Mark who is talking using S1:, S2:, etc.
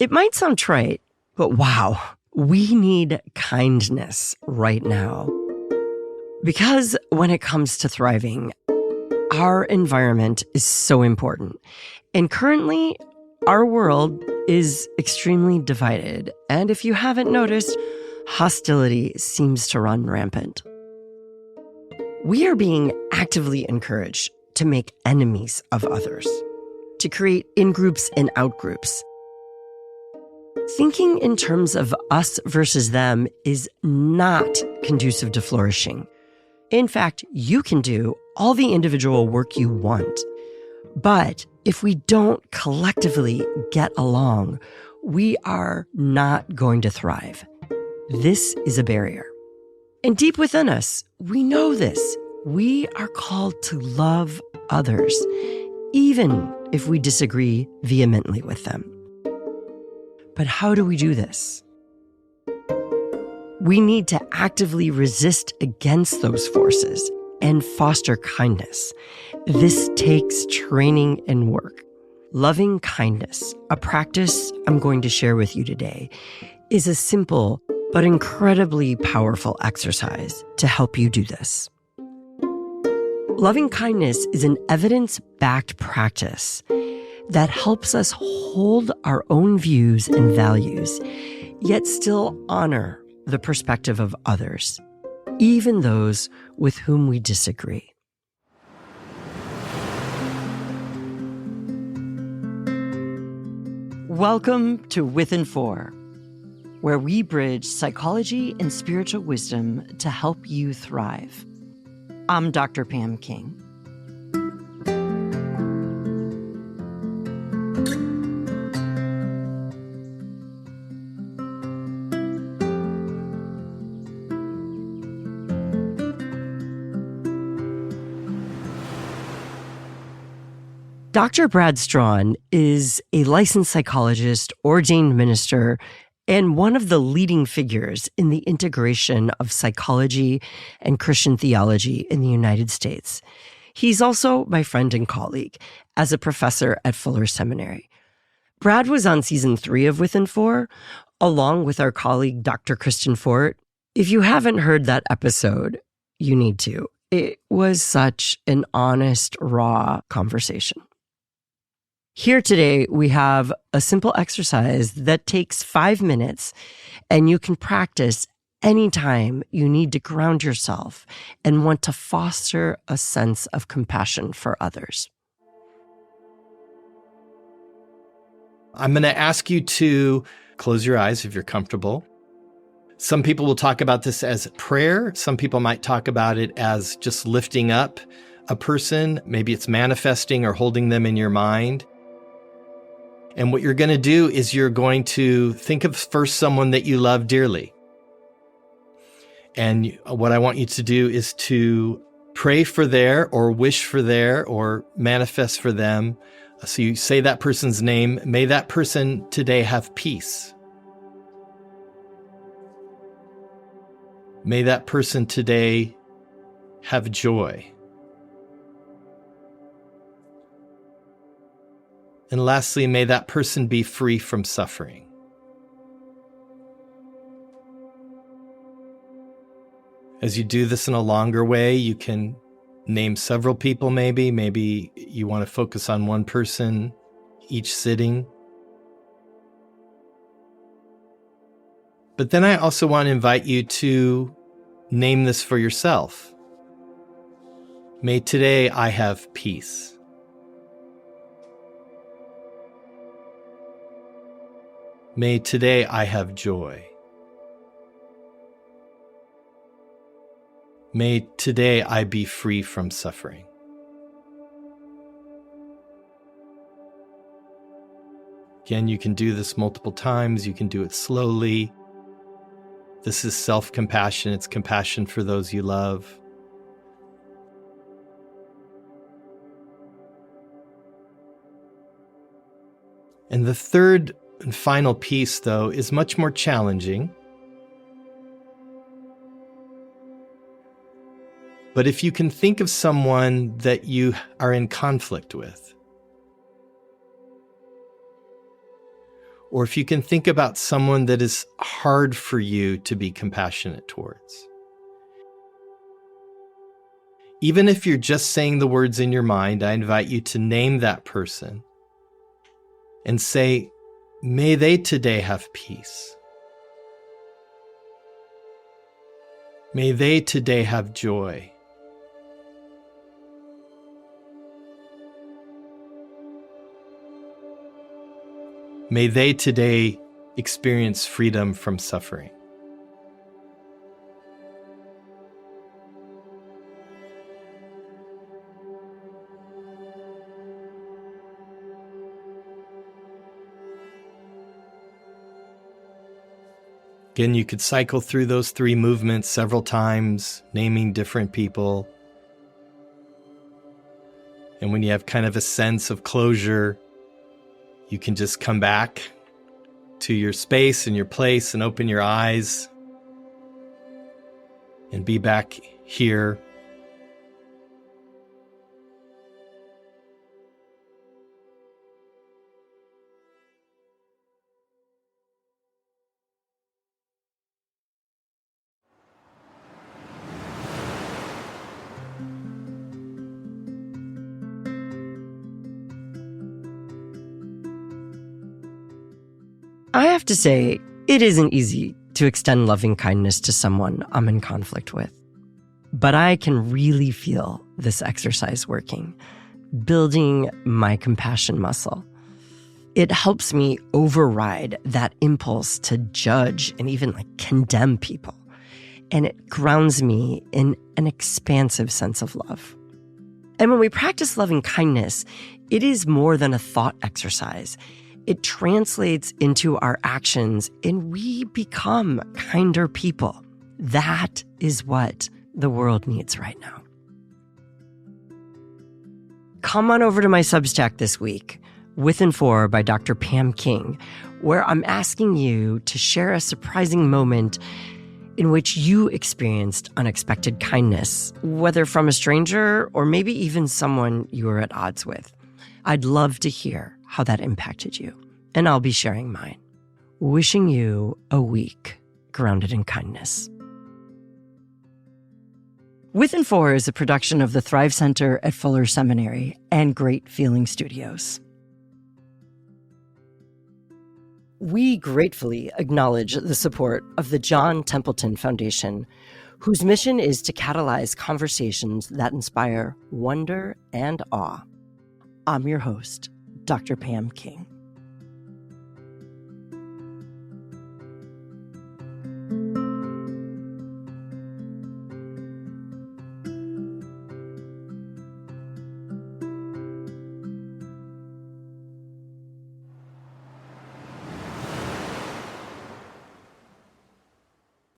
S1: It might sound trite, but wow, we need kindness right now. Because when it comes to thriving, our environment is so important. And currently, our world is extremely divided. And if you haven't noticed, hostility seems to run rampant. We are being actively encouraged to make enemies of others, to create in-groups and out-groups. Thinking in terms of us versus them is not conducive to flourishing. In fact, you can do all the individual work you want. But if we don't collectively get along, we are not going to thrive. This is a barrier. And deep within us, we know this. We are called to love others, even if we disagree vehemently with them. But how do we do this? We need to actively resist against those forces and foster kindness. This takes training and work. Loving kindness, a practice I'm going to share with you today, is a simple but incredibly powerful exercise to help you do this. Loving kindness is an evidence-backed practice that helps us hold our own views and values, yet still honor the perspective of others, even those with whom we disagree. Welcome to Within 4, where we bridge psychology and spiritual wisdom to help you thrive. I'm Dr. Pam King. Dr. Brad Strawn is a licensed psychologist, ordained minister, and one of the leading figures in the integration of psychology and Christian theology in the United States. He's also my friend and colleague as a professor at Fuller Seminary. Brad was on season 3 of Within 4, along with our colleague, Dr. Kristen Fort. If you haven't heard that episode, you need to. It was such an honest, raw conversation. Here today, we have a simple exercise that takes 5 minutes, and you can practice anytime you need to ground yourself and want to foster a sense of compassion for others.
S2: I'm going to ask you to close your eyes if you're comfortable. Some people will talk about this as prayer. Some people might talk about it as just lifting up a person. Maybe it's manifesting or holding them in your mind. And what you're going to do is you're going to think of first someone that you love dearly. And what I want you to do is to pray for their, or wish for their, or manifest for them. So you say that person's name. May that person today have peace. May that person today have joy. And lastly, may that person be free from suffering. As you do this in a longer way, you can name several people maybe. Maybe you want to focus on one person each sitting. But then I also want to invite you to name this for yourself. May today I have peace. May today I have joy. May today I be free from suffering. Again, you can do this multiple times. You can do it slowly. This is self-compassion. It's compassion for those you love. And the third and final piece, though, is much more challenging. But if you can think of someone that you are in conflict with, or if you can think about someone that is hard for you to be compassionate towards. Even if you're just saying the words in your mind, I invite you to name that person and say, may they today have peace. May they today have joy. May they today experience freedom from suffering. Again, you could cycle through those 3 movements several times, naming different people. And when you have kind of a sense of closure, you can just come back to your space and your place and open your eyes and be back here.
S1: I have to say, it isn't easy to extend loving kindness to someone I'm in conflict with. But I can really feel this exercise working, building my compassion muscle. It helps me override that impulse to judge and even condemn people. And it grounds me in an expansive sense of love. And when we practice loving kindness, it is more than a thought exercise. It translates into our actions and we become kinder people. That is what the world needs right now. Come on over to my Substack this week, With and For by Dr. Pam King, where I'm asking you to share a surprising moment in which you experienced unexpected kindness, whether from a stranger or maybe even someone you were at odds with. I'd love to hear how that impacted you, and I'll be sharing mine. Wishing you a week grounded in kindness. With and For is a production of the Thrive Center at Fuller Seminary and Great Feeling Studios. We gratefully acknowledge the support of the John Templeton Foundation, whose mission is to catalyze conversations that inspire wonder and awe. I'm your host, Dr. Pam King.